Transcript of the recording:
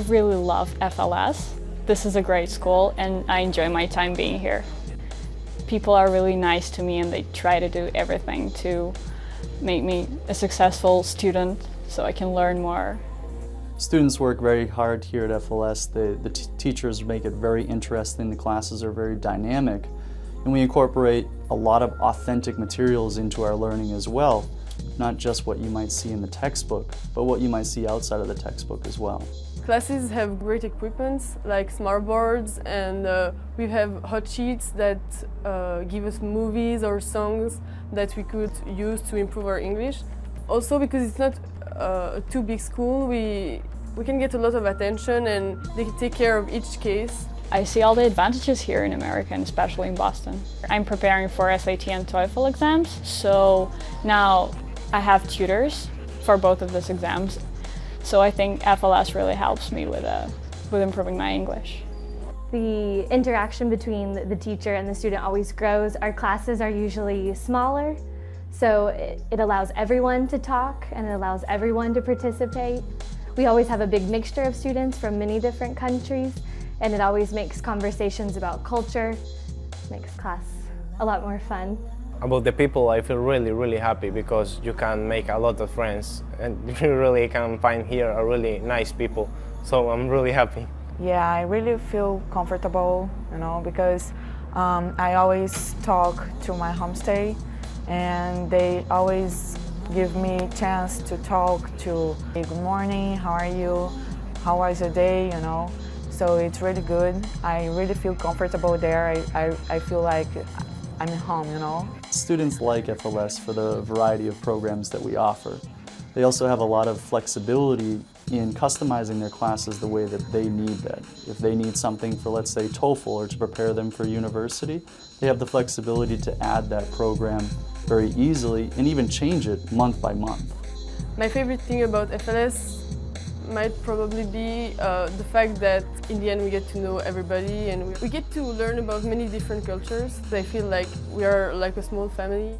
really love FLS. This is a great school and I enjoy my time being here. People are really nice to me and they try to do everything to make me a successful student so I can learn more. Students work very hard here at FLS. The teachers make it very interesting. The classes are very dynamic. And we incorporate a lot of authentic materials into our learning as well. Not just what you might see in the textbook, but what you might see outside of the textbook as well. Classes have great equipment like smart boards, and we have hot sheets that give us movies or songs that we could use to improve our English. Also, because it's not a too big school, we can get a lot of attention and they can take care of each case. I see all the advantages here in America and especially in Boston. I'm preparing for SAT and TOEFL exams, so now I have tutors for both of those exams. So I think FLS really helps me with improving my English. The interaction between the teacher and the student always grows. Our classes are usually smaller, so it allows everyone to talk and it allows everyone to participate. We always have a big mixture of students from many different countries, and it always makes conversations about culture, makes class a lot more fun. About the people, I feel really happy because you can make a lot of friends and you really can find here a really nice people. So I'm really happy. Yeah, I really feel comfortable, because I always talk to my homestay and they always give me a chance to talk to, hey, good morning, how are you, how was your day, So it's really good. I really feel comfortable there. I feel like I'm at home, Students like FLS for the variety of programs that we offer. They also have a lot of flexibility in customizing their classes the way that they need that. If they need something for, let's say, TOEFL or to prepare them for university, they have the flexibility to add that program very easily and even change it month by month. My favorite thing about FLS might probably be the fact that in the end we get to know everybody and we get to learn about many different cultures. I feel like we are like a small family.